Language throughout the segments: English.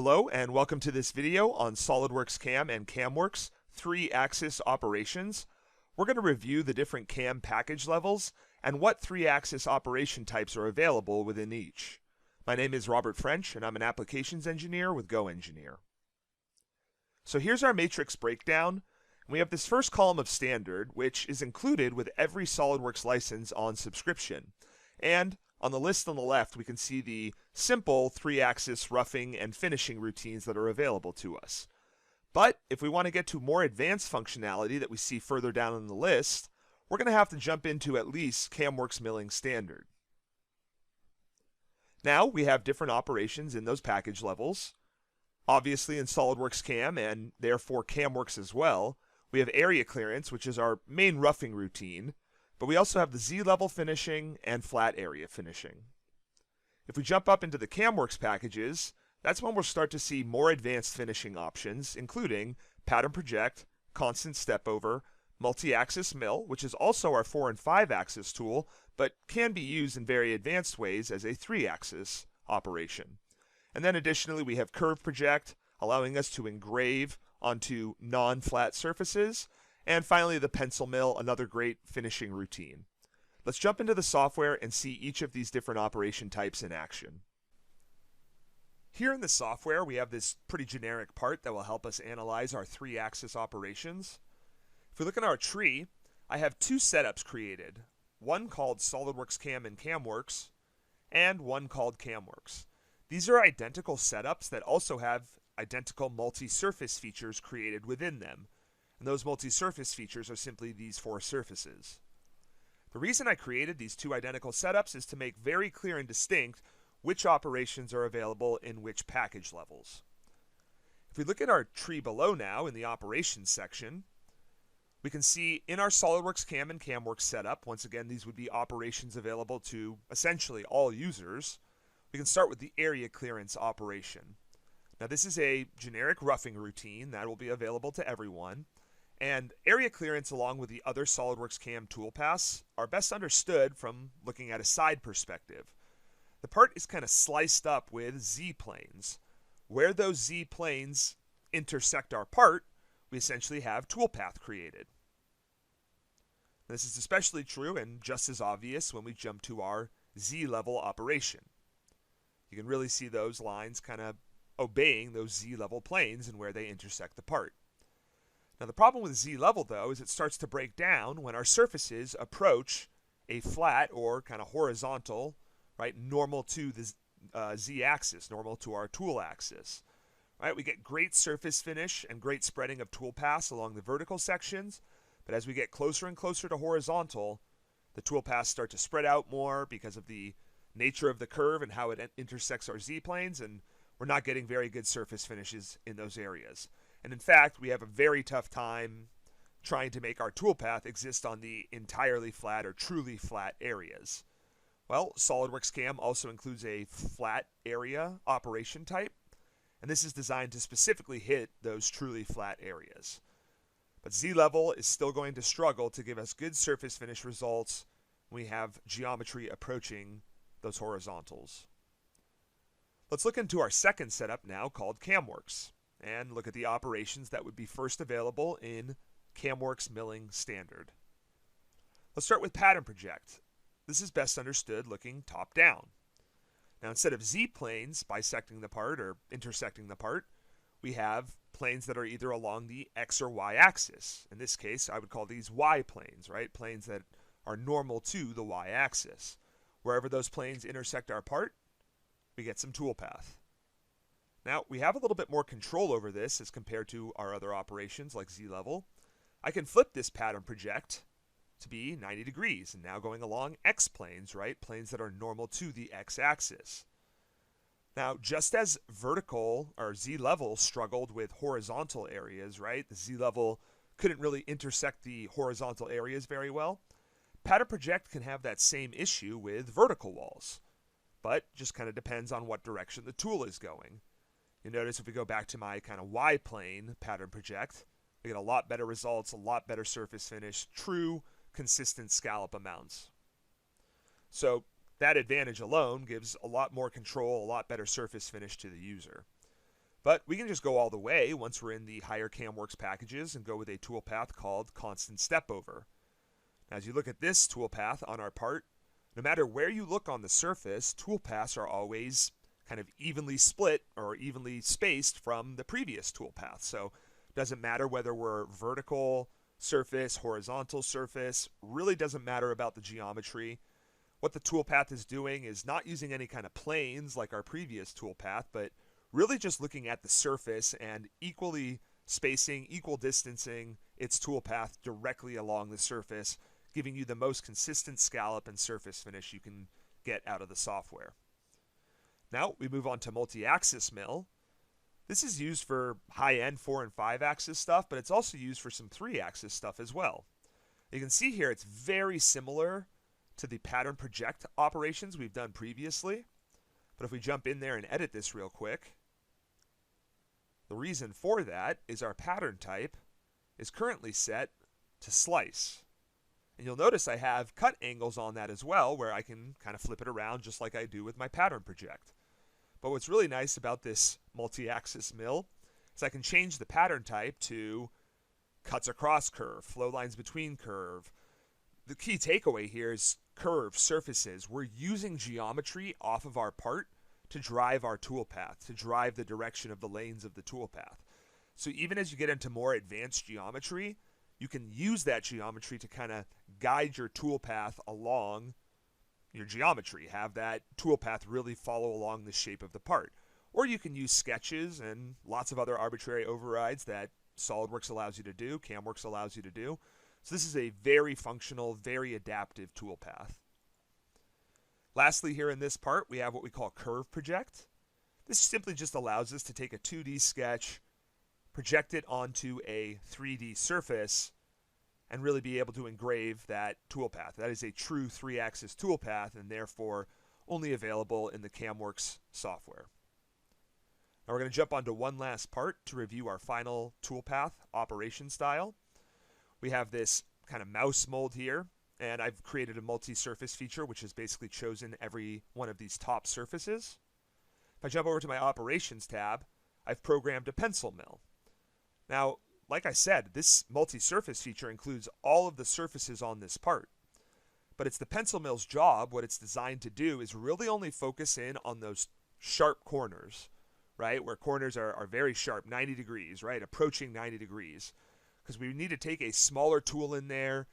Hello and welcome to this video on Solidworks CAM and CAMWorks 3-axis operations. We're going to review the different CAM package levels and what 3-axis operation types are available within each. My name is Robert French and I'm an applications engineer with GoEngineer. So here's our matrix breakdown. We have this first column of standard, which is included with every SolidWorks license on subscription. And on the list on the left, we can see the simple 3-axis roughing and finishing routines that are available to us. But if we want to get to more advanced functionality that we see further down in the list, we're going to have to jump into at least CAMWorks milling standard. Now we have different operations in those package levels. Obviously in SolidWorks CAM and therefore CAMWorks as well, we have area clearance, which is our main roughing routine. But we also have the Z-level finishing and flat area finishing. If we jump up into the CAMWorks packages, that's when we'll start to see more advanced finishing options, including pattern project, constant stepover, multi-axis mill, which is also our 4 and 5-axis tool, but can be used in very advanced ways as a 3-axis operation. And then additionally, we have curve project, allowing us to engrave onto non-flat surfaces. And finally, the pencil mill, another great finishing routine. Let's jump into the software and see each of these different operation types in action. Here in the software, we have this pretty generic part that will help us analyze our 3-axis operations. If we look at our tree, I have two setups created, one called SolidWorks CAM and CAMWorks, and one called CAMWorks. These are identical setups that also have identical multi-surface features created within them. And those multi-surface features are simply these 4 surfaces. The reason I created these two identical setups is to make very clear and distinct which operations are available in which package levels. If we look at our tree below now in the operations section, we can see in our SolidWorks CAM and CAMWorks setup, once again these would be operations available to essentially all users, we can start with the area clearance operation. Now this is a generic roughing routine that will be available to everyone. And area clearance along with the other SolidWorks CAM toolpaths are best understood from looking at a side perspective. The part is kind of sliced up with Z-planes. Where those Z-planes intersect our part, we essentially have toolpath created. This is especially true and just as obvious when we jump to our Z-level operation. You can really see those lines kind of obeying those Z-level planes and where they intersect the part. Now the problem with Z-level though is it starts to break down when our surfaces approach a flat or kind of horizontal, right, normal to the Z-axis, normal to our tool axis. Right, we get great surface finish and great spreading of toolpaths along the vertical sections, but as we get closer and closer to horizontal, the toolpaths start to spread out more because of the nature of the curve and how it intersects our Z-planes, and we're not getting very good surface finishes in those areas. And in fact, we have a very tough time trying to make our toolpath exist on the entirely flat or truly flat areas. Well, SolidWorks CAM also includes a flat area operation type, and this is designed to specifically hit those truly flat areas. But Z-level is still going to struggle to give us good surface finish results when we have geometry approaching those horizontals. Let's look into our second setup now called CAMWorks, and look at the operations that would be first available in CAMWorks milling standard. Let's start with pattern project. This is best understood looking top down. Now instead of Z-planes bisecting the part or intersecting the part, we have planes that are either along the X or Y axis. In this case, I would call these Y planes, right? Planes that are normal to the Y axis. Wherever those planes intersect our part, we get some toolpath. Now, we have a little bit more control over this as compared to our other operations like Z-level. I can flip this pattern project to be 90 degrees and now going along X planes, right? Planes that are normal to the X axis. Now, just as vertical or Z-level struggled with horizontal areas, right? The Z-level couldn't really intersect the horizontal areas very well. Pattern project can have that same issue with vertical walls, but just kind of depends on what direction the tool is going. You notice if we go back to my kind of Y-plane pattern project, we get a lot better results, a lot better surface finish, true consistent scallop amounts. So that advantage alone gives a lot more control, a lot better surface finish to the user. But we can just go all the way once we're in the higher CAMWorks packages and go with a toolpath called Constant Stepover. As you look at this toolpath on our part, no matter where you look on the surface, toolpaths are always kind of evenly split or evenly spaced from the previous toolpath. So it doesn't matter whether we're vertical surface, horizontal surface, really doesn't matter about the geometry. What the toolpath is doing is not using any kind of planes like our previous toolpath, but really just looking at the surface and equally spacing, equal distancing its toolpath directly along the surface, giving you the most consistent scallop and surface finish you can get out of the software. Now we move on to multi-axis mill. This is used for high-end 4 and 5 axis stuff, but it's also used for some 3 axis stuff as well. You can see here it's very similar to the pattern project operations we've done previously. But if we jump in there and edit this real quick, the reason for that is our pattern type is currently set to slice. And you'll notice I have cut angles on that as well, where I can kind of flip it around just like I do with my pattern project. But what's really nice about this multi-axis mill is I can change the pattern type to cuts across curve, flow lines between curve. The key takeaway here is curve surfaces. We're using geometry off of our part to drive our toolpath, to drive the direction of the lanes of the toolpath. So even as you get into more advanced geometry, you can use that geometry to kind of guide your toolpath along your geometry. Have that toolpath really follow along the shape of the part. Or you can use sketches and lots of other arbitrary overrides that SolidWorks allows you to do, CAMWorks allows you to do. So this is a very functional, very adaptive toolpath. Lastly, here in this part, we have what we call curve project. This simply just allows us to take a 2D sketch, project it onto a 3D surface, and really be able to engrave that toolpath. That is a true 3-axis toolpath and therefore only available in the CAMWorks software. Now we're going to jump onto one last part to review our final toolpath operation style. We have this kind of mouse mold here, and I've created a multi-surface feature which has basically chosen every one of these top surfaces. If I jump over to my operations tab, I've programmed a pencil mill. Now, like I said, this multi-surface feature includes all of the surfaces on this part. But it's the pencil mill's job, what it's designed to do, is really only focus in on those sharp corners, right? Where corners are very sharp, 90 degrees, right? Approaching 90 degrees. Because we need to take a smaller tool in there,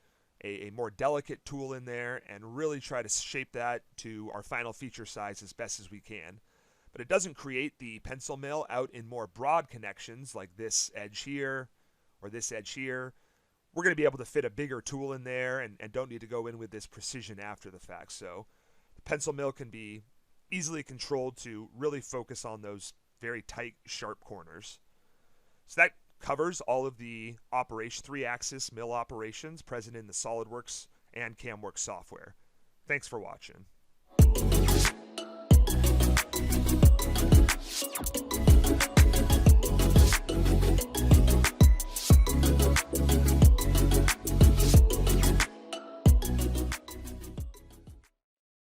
a more delicate tool in there, and really try to shape that to our final feature size as best as we can. But it doesn't create the pencil mill out in more broad connections like this edge here or this edge here. We're going to be able to fit a bigger tool in there and don't need to go in with this precision after the fact. So the pencil mill can be easily controlled to really focus on those very tight, sharp corners. So that covers all of the 3-axis mill operations present in the SolidWorks and CAMWorks software. Thanks for watching.